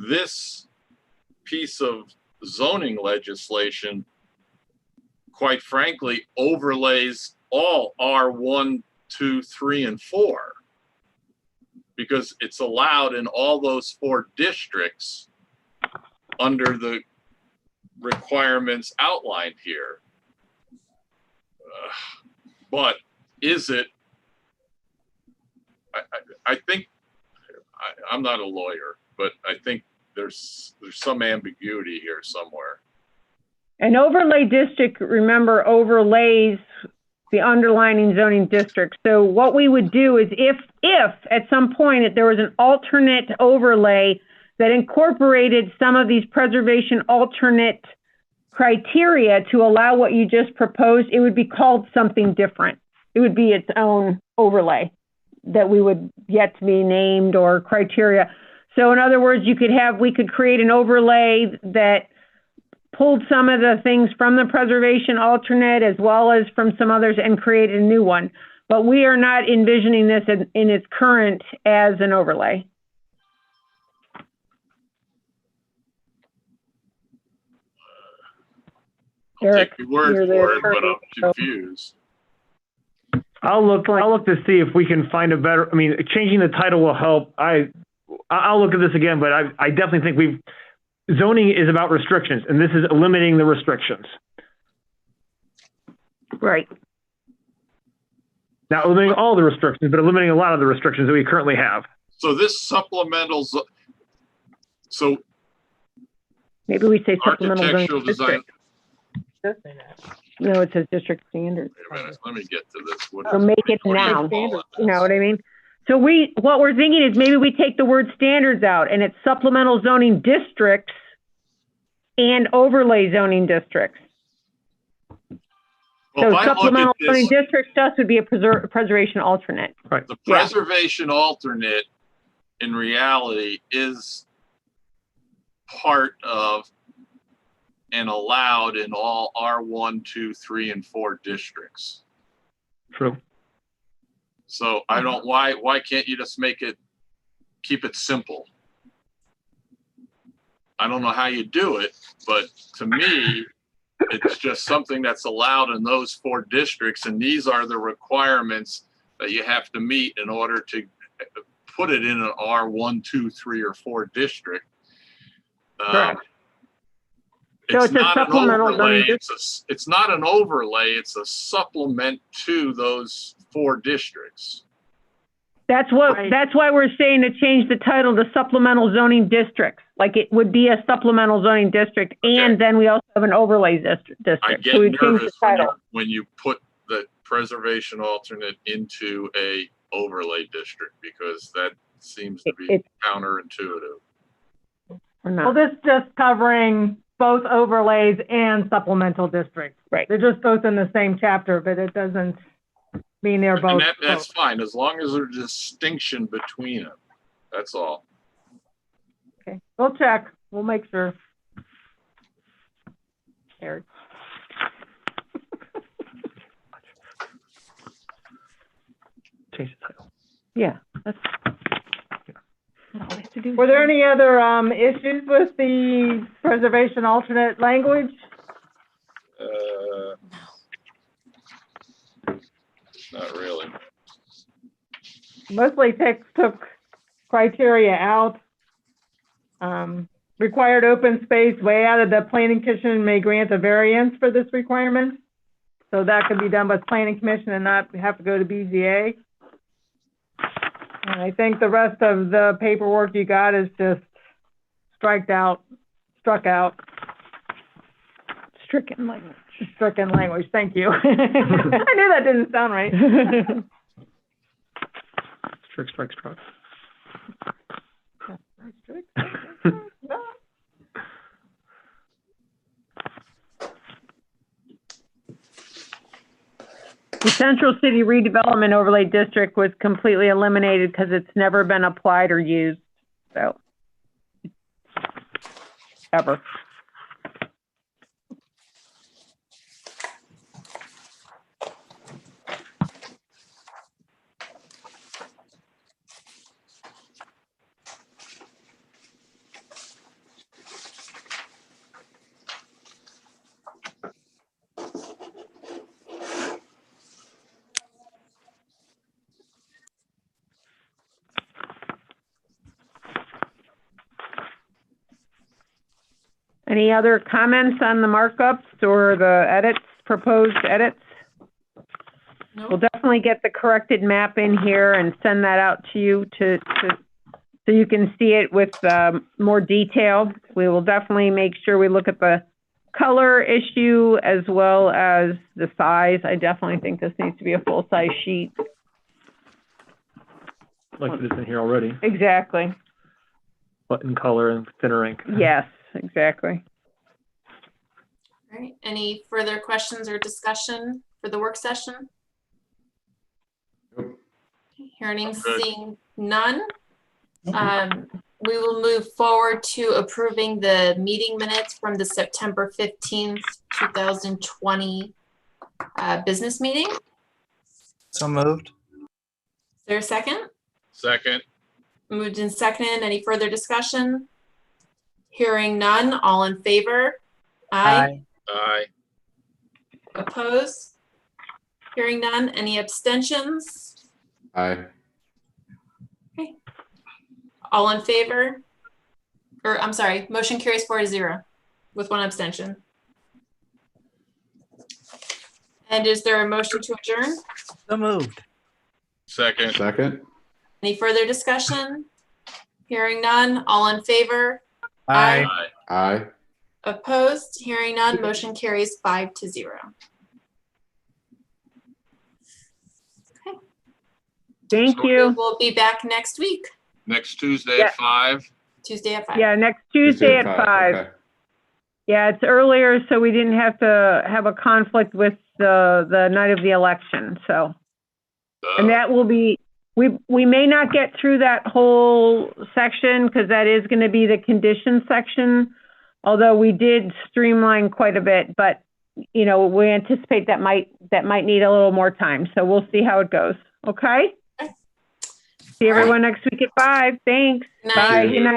this piece of zoning legislation, quite frankly, overlays all R1, 2, 3, and 4. Because it's allowed in all those 4 districts under the requirements outlined here. But is it, I think, I'm not a lawyer, but I think there's some ambiguity here somewhere. An overlay district, remember, overlays the underlying zoning district. So what we would do is if at some point there was an alternate overlay that incorporated some of these preservation alternate criteria to allow what you just proposed, it would be called something different. It would be its own overlay that we would yet to be named or criteria. So in other words, we could create an overlay that pulled some of the things from the preservation alternate as well as from some others and create a new one. But we are not envisioning this in its current as an overlay. I'll take your word you're the for it, but attorney, I'm confused. I'll look to see if we can find a better, I mean, changing the title will help. I'll look at this again, but I definitely think zoning is about restrictions, and this is eliminating the restrictions. Right. Not eliminating all the restrictions, but eliminating a lot of the restrictions that we currently have. So this supplemental, so Maybe we say supplemental zoning architectural design, district. No, it says district standards. wait a minute, let me get to this. What So is- make it what do you now. call it? You know what I mean? So what we're thinking is maybe we take the word standards out and it's supplemental zoning districts and overlay zoning districts. Well, So if I look supplemental at zoning this, districts to us would be a preservation alternate. the preservation alternate in reality is part of and allowed in all R1, 2, 3, and 4 districts. True. So I don't, why can't you just keep it simple? I don't know how you do it, but to me, it's just something that's allowed in those 4 districts, and these are the requirements that you have to meet in order to put it in an R1, 2, 3, or 4 district. Correct. So it's a not an supplemental overlay. zoning It's not an overlay. It's a supplement to those 4 districts. That's why we're saying to change the title to supplemental zoning districts. Like it would be a supplemental zoning district, and then we also have an overlay district. I get So we change the nervous title. when you put the preservation alternate into a overlay district, because that seems to be counterintuitive. Or Well, not. this just covering both overlays and supplemental districts. Right. They're just both in the same chapter, but it doesn't mean they're both. And that's fine, as long as there's a distinction between them. That's all. Okay, we'll check. We'll make sure. Eric. Change the title. Yeah. That's all we have to do. Were there any other issues with the preservation alternate language? Not really. Mostly took criteria out. Required open space way out of the planning commission may grant a variance for this requirement. So that could be done by the planning commission and not have to go to BZA. And I think the rest of the paperwork you got is just struck out. Stricken language. Stricken language, thank you. I knew that didn't sound right. Strike. The Central City Redevelopment Overlay District was completely eliminated because it's never been applied or used, so. Ever. Any other comments on the markups or the edits, proposed edits? We'll definitely get the corrected map in here and send that out to you so you can see it with more detail. We will definitely make sure we look at the color issue as well as the size. I definitely think this needs to be a full-size sheet. Like it is in here already. Exactly. Button color and thinner ink. Yes, exactly. All right, any further questions or discussion for the work session? Nope. Hearing, Good. seeing none. We will move forward to approving the meeting minutes from the September 15th, 2020 business meeting. Is So moved. there a second? Second, Moved and seconded. Any further discussion? Hearing none. All in favor? Aye. aye. Opposed? Hearing none. Any abstentions? Aye. All in favor? Or, I'm sorry, motion carries 4-0 with one abstention. And is there a motion to adjourn? So moved. Second, Second? Any further discussion? Hearing none. All in favor? Aye. aye. Aye. Opposed? Hearing none. Motion carries 5-0. Thank We you. will be back next week, Next Tuesday Yeah. at 5. Tuesday at 5. Yeah, next Tuesday at 5. Okay. Yeah, it's earlier, so we didn't have to have a conflict with the night of the election, so. And that will be, we may not get through that whole section because that is going to be the condition section. Although we did streamline quite a bit, but you know, we anticipate that might need a little more time. So we'll see how it goes. Okay? See everyone next week at 5. Thanks. Good night. Bye. Good night.